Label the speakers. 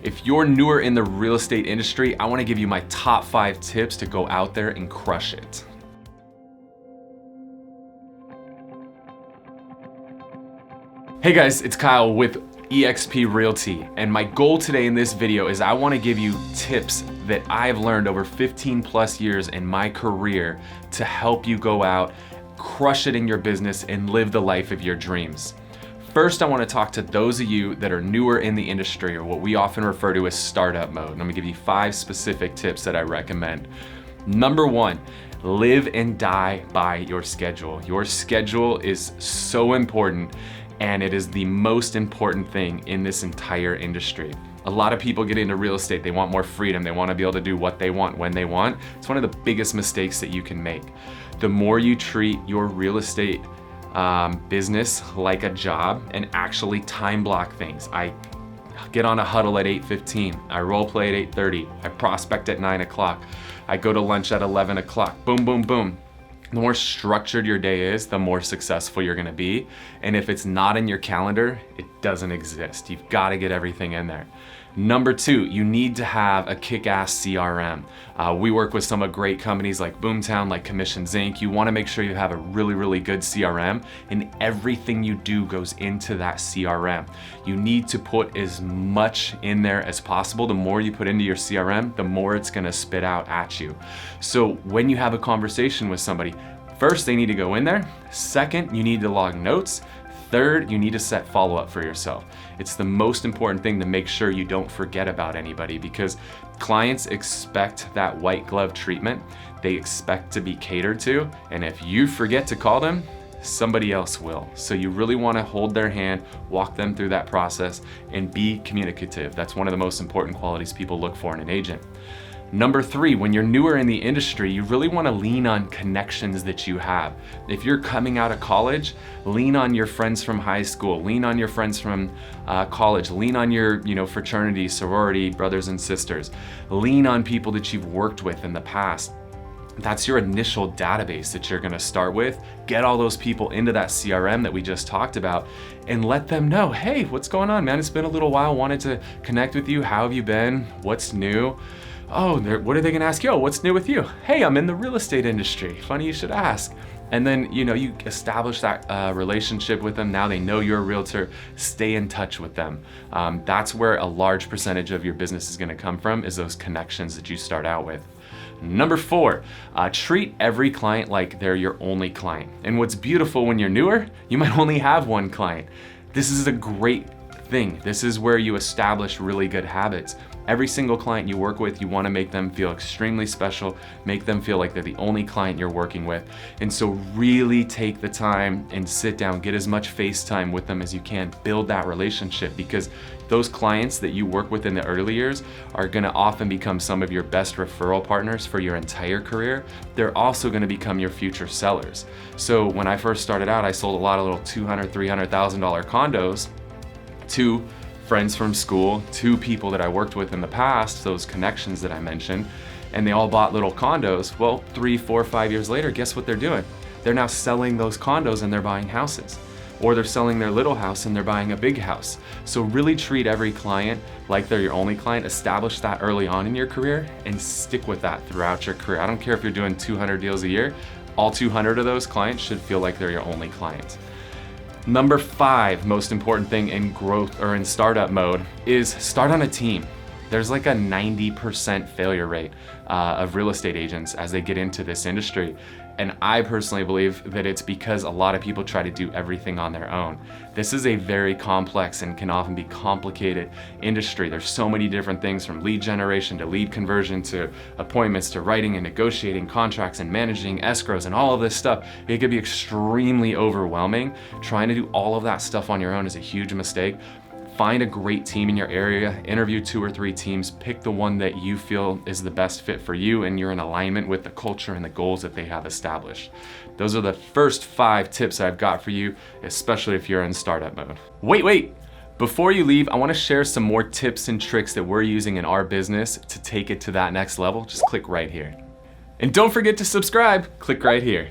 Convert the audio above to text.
Speaker 1: If you're newer in the real estate industry, I want to give you my top 5 tips to go out there and crush it. Hey guys, it's Kyle with eXp Realty, and my goal today in this video is I want to give you tips that I've learned over 15 plus years in my career to help you go out, crush it in your business, and live the life of your dreams. First, I want to talk to those of you that are newer in the industry, or what we often refer to as startup mode. And I'm gonna give you 5 specific tips that I recommend. Number 1, live and die by your schedule. Your schedule is so important, and it is the most important thing in this entire industry. A lot of people get into real estate, they want more freedom, they want to be able to do what they want when they want. It's one of the biggest mistakes that you can make. The more you treat your real estate business like a job and actually time block things. I get on a huddle at 8:15, I role play at 8:30, I prospect at 9 o'clock, I go to lunch at 11 o'clock, boom, boom, boom. The more structured your day is, the more successful you're gonna be. And if it's not in your calendar, it doesn't exist. You've gotta get everything in there. Number 2, you need to have a kick-ass CRM. We work with some great companies like Boomtown, like Commissions Inc. You wanna make sure you have a really, really good CRM, and everything you do goes into that CRM. You need to put as much in there as possible. The more you put into your CRM, the more it's gonna spit out at you. So when you have a conversation with somebody, first, they need to go in there. Second, you need to log notes. Third, you need to set follow-up for yourself. It's the most important thing to make sure you don't forget about anybody, because clients expect that white glove treatment. They expect to be catered to, and if you forget to call them, somebody else will. So you really want to hold their hand, walk them through that process, and be communicative. That's one of the most important qualities people look for in an agent. Number 3, when you're newer in the industry, you really want to lean on connections that you have. If you're coming out of college, lean on your friends from high school, lean on your friends from college, lean on your fraternity, sorority, brothers and sisters, lean on people that you've worked with in the past. That's your initial database that you're gonna start with. Get all those people into that CRM that we just talked about and let them know, hey, what's going on, man? It's been a little while, wanted to connect with you. How have you been? What's new? Oh, what are they gonna ask you? Oh, what's new with you? Hey, I'm in the real estate industry. Funny you should ask. And then, you establish that relationship with them. Now they know you're a realtor. Stay in touch with them. That's where a large percentage of your business is gonna come from, is those connections that you start out with. Number 4, treat every client like they're your only client. And what's beautiful when you're newer, you might only have one client. This is a great thing. This is where you establish really good habits. Every single client you work with, you want to make them feel extremely special, make them feel like they're the only client you're working with. And so really take the time and sit down, get as much face time with them as you can, build that relationship, because those clients that you work with in the early years are going to often become some of your best referral partners for your entire career. They're also going to become your future sellers. So when I first started out, I sold a lot of little $200,000, $300,000 condos to friends from school, to people that I worked with in the past, those connections that I mentioned, and they all bought little condos. Well, 3, 4, 5 years later, guess what they're doing? They're now selling those condos and they're buying houses. Or they're selling their little house and they're buying a big house. So really treat every client like they're your only client. Establish that early on in your career and stick with that throughout your career. I don't care if you're doing 200 deals a year, all 200 of those clients should feel like they're your only client. Number 5, most important thing in growth or in startup mode, is start on a team. There's like a 90% failure rate of real estate agents as they get into this industry. And I personally believe that it's because a lot of people try to do everything on their own. This is a very complex and can often be complicated industry. There's so many different things, from lead generation to lead conversion to appointments to writing and negotiating contracts and managing escrows and all of this stuff. It could be extremely overwhelming. Trying to do all of that stuff on your own is a huge mistake. Find a great team in your area, interview 2 or 3 teams, pick the one that you feel is the best fit for you and you're in alignment with the culture and the goals that they have established. Those are the first 5 tips I've got for you, especially if you're in startup mode. Wait! Before you leave, I want to share some more tips and tricks that we're using in our business to take it to that next level. Just click right here. And don't forget to subscribe, click right here.